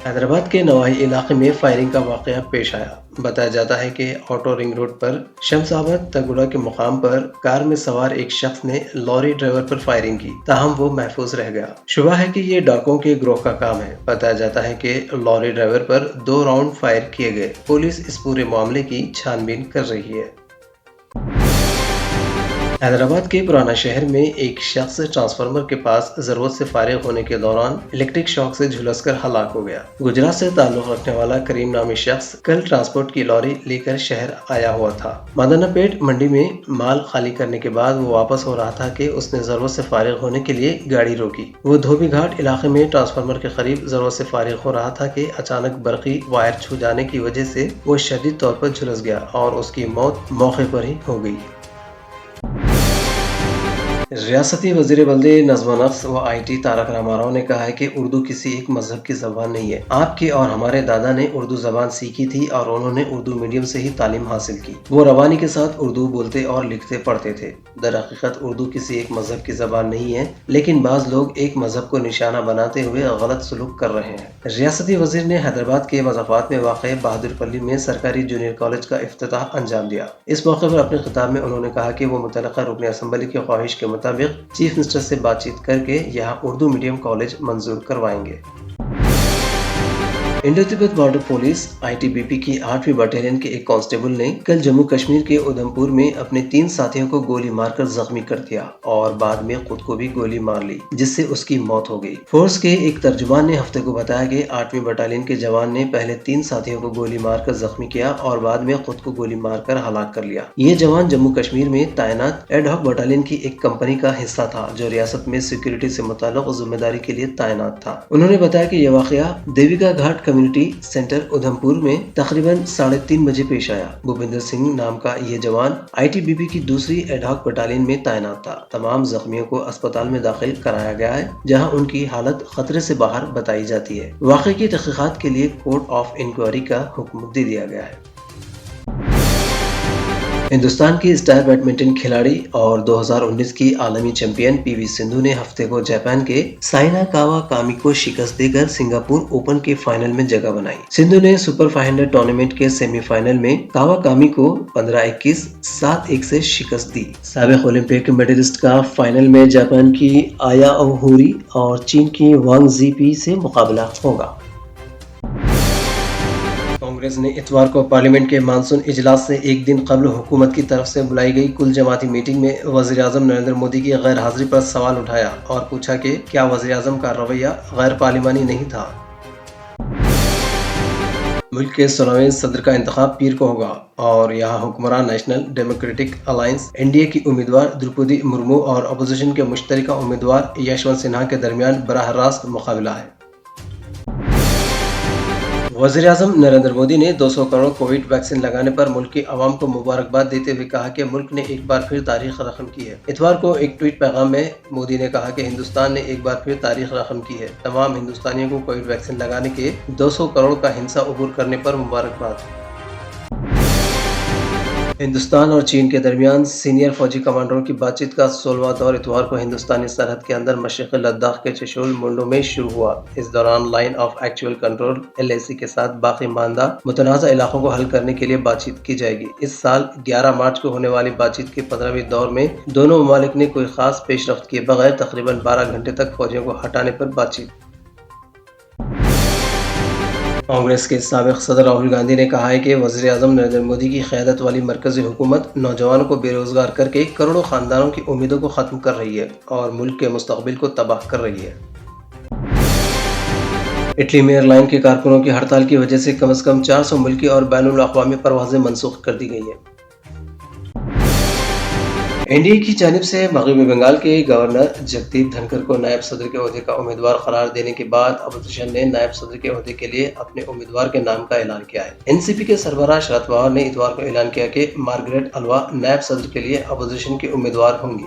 حیدرآباد کے نواحی علاقے میں فائرنگ کا واقعہ پیش آیا۔ بتایا جاتا ہے کہ آٹو رنگ روڈ پر شمس آباد تگوڑا کے مقام پر کار میں سوار ایک شخص نے لوری ڈرائیور پر فائرنگ کی، تاہم وہ محفوظ رہ گیا۔ شبہ ہے کہ یہ ڈاکوؤں کے گروہ کا کام ہے۔ بتایا جاتا ہے کہ لوری ڈرائیور پر 2 راؤنڈ فائر کیے گئے۔ پولیس اس پورے معاملے کی چھان بین کر رہی ہے۔ حیدرآباد کے پرانا شہر میں ایک شخص ٹرانسفارمر کے پاس ضرورت سے فارغ ہونے کے دوران الیکٹرک شاک سے جھلس کر ہلاک ہو گیا۔ گجرات سے تعلق رکھنے والا کریم نامی شخص کل ٹرانسپورٹ کی لوری لے کر شہر آیا ہوا تھا۔ مدنہ پیٹ منڈی میں مال خالی کرنے کے بعد وہ واپس ہو رہا تھا کہ اس نے ضرورت سے فارغ ہونے کے لیے گاڑی روکی۔ وہ دھوبی گھاٹ علاقے میں ٹرانسفارمر کے قریب ضرورت سے فارغ ہو رہا تھا کہ اچانک برقی وائر چھو جانے کی وجہ سے وہ شدید طور پر جھلس گیا اور اس کی موت موقع پر ہی ہو گئی۔ ریاستی وزیر بلدی نظم و نسق و آئی ٹی تارک راما راؤ نے کہا ہے کہ اردو کسی ایک مذہب کی زبان نہیں ہے۔ آپ کے اور ہمارے دادا نے اردو زبان سیکھی تھی اور انہوں نے اردو میڈیم سے ہی تعلیم حاصل کی۔ وہ روانی کے ساتھ اردو بولتے اور لکھتے پڑھتے تھے۔ در حقیقت اردو کسی ایک مذہب کی زبان نہیں ہے، لیکن بعض لوگ ایک مذہب کو نشانہ بناتے ہوئے غلط سلوک کر رہے ہیں۔ ریاستی وزیر نے حیدرآباد کے مضافات میں واقع بہادر پلی میں سرکاری جونیئر کالج کا افتتاح انجام دیا۔ اس موقع پر اپنے خطاب میں انہوں نے کہا کہ وہ متعلقہ رکن اسمبلی کی خواہش کے مطابق چیف منسٹر سے بات چیت کر کے یہاں اردو میڈیم کالج منظور کروائیں گے۔ Indo Tibet border police I T B P کی 8ویں بٹالین کے ایک کانسٹیبل نے کل جموں کشمیر کے ادھمپور میں اپنے 3 ساتھیوں کو گولی مار کر زخمی کر دیا اور بعد میں خود کو بھی گولی مار لی، جس سے اس کی موت ہو گئی۔ فورس کے ایک ترجمان نے ہفتے کو بتایا کہ 8ویں بٹالین کے جوان نے پہلے 3 ساتھیوں کو گولی مار کر زخمی کیا اور بعد میں خود کو گولی مار کر ہلاک کر لیا۔ یہ جوان جموں کشمیر میں تعینات ایڈ ہاک بٹالین کی ایک کمپنی کا حصہ تھا جو ریاست میں سیکورٹی سے متعلق ذمہ داری کے لیے تعینات تھا۔ انہوں نے بتایا کہ یہ واقعہ دیویکا گھاٹ کمیونٹی سینٹر ادھمپور میں تقریباً 3:30 بجے پیش آیا۔ بھوپندر سنگھ نام کا یہ جوان آئی ٹی بی پی کی دوسری ایڈ ہاک بٹالین میں تعینات تھا۔ تمام زخمیوں کو اسپتال میں داخل کرایا گیا ہے، جہاں ان کی حالت خطرے سے باہر بتائی جاتی ہے۔ واقعے کی تحقیقات کے لیے کورٹ آف انکوائری کا حکم دے دیا گیا ہے۔ ہندوستان کی اسٹار بیڈمنٹن کھلاڑی اور 2019 کی عالمی چیمپئن پی وی سندھو نے ہفتے کو جاپان کے سائنا کاواکامی کو شکست دے کر سنگاپور اوپن کے فائنل میں جگہ بنائی۔ سندھو نے سپر 500 ٹورنامنٹ کے سیمی فائنل میں کاواکامی کو 15-21، 7-1 سے شکست دی۔ سابق اولمپک میڈلسٹ کا فائنل میں جاپان کی آیا اوہوری اور چین کی وانگ زی پی سے مقابلہ ہوگا۔ کانگریس نے اتوار کو پارلیمنٹ کے مانسون اجلاس سے ایک دن قبل حکومت کی طرف سے بلائی گئی کل جماعتی میٹنگ میں وزیر اعظم نریندر مودی کی غیر حاضری پر سوال اٹھایا اور پوچھا کہ کیا وزیر اعظم کا رویہ غیر پارلیمانی نہیں تھا۔ ملک کے 16ویں صدر کا انتخاب پیر کو ہوگا اور یہاں حکمراں نیشنل ڈیموکریٹک الائنس انڈی اے کی امیدوار دروپدی مرمو اور اپوزیشن کے مشترکہ امیدوار یشونت سنہا کے درمیان براہ راست مقابلہ ہے۔ وزیر اعظم نریندر مودی نے 200 کروڑ کووڈ ویکسین لگانے پر ملک کی عوام کو مبارکباد دیتے ہوئے کہا کہ ملک نے ایک بار پھر تاریخ رقم کی ہے۔ اتوار کو ایک ٹویٹ پیغام میں مودی نے کہا کہ ہندوستان نے ایک بار پھر تاریخ رقم کی ہے۔ تمام ہندوستانیوں کو کووڈ ویکسین لگانے کے 200 کروڑ کا ہندسہ عبور کرنے پر مبارکباد۔ ہندوستان اور چین کے درمیان سینئر فوجی کمانڈروں کی بات چیت کا 16واں دور اتوار کو ہندوستانی سرحد کے اندر مشرقی لداخ کے چشول منڈو میں شروع ہوا۔ اس دوران line of actual control LAC کے ساتھ باقی ماندہ متنازع علاقوں کو حل کرنے کے لیے بات چیت کی جائے گی۔ اس سال 11 مارچ کو ہونے والی بات چیت کے 15ویں دور میں دونوں ممالک نے کوئی خاص پیش رفت کیے بغیر تقریباً 12 گھنٹے تک فوجیوں کو ہٹانے پر بات چیت۔ کانگریس کے سابق صدر راہل گاندھی نے کہا ہے کہ وزیر اعظم نریندر مودی کی قیادت والی مرکزی حکومت نوجوانوں کو بے روزگار کر کے کروڑوں خاندانوں کی امیدوں کو ختم کر رہی ہے اور ملک کے مستقبل کو تباہ کر رہی ہے۔ اٹلی میں ایئر لائن کے کارکنوں کی ہڑتال کی وجہ سے کم از کم 400 ملکی اور بین الاقوامی پروازیں منسوخ کر دی گئی ہیں۔ این ڈی اے کی جانب سے مغربی بنگال کے گورنر جگدیپ دھنکر کو نائب صدر کے عہدے کا امیدوار قرار دینے کے بعد اپوزیشن نے نائب صدر کے عہدے کے لیے اپنے امیدوار کے نام کا اعلان کیا ہے۔ NCP کے سربراہ شرد پوار نے اتوار کو اعلان کیا کہ مارگریٹ الوا نائب صدر کے لیے اپوزیشن کی امیدوار ہوں گی۔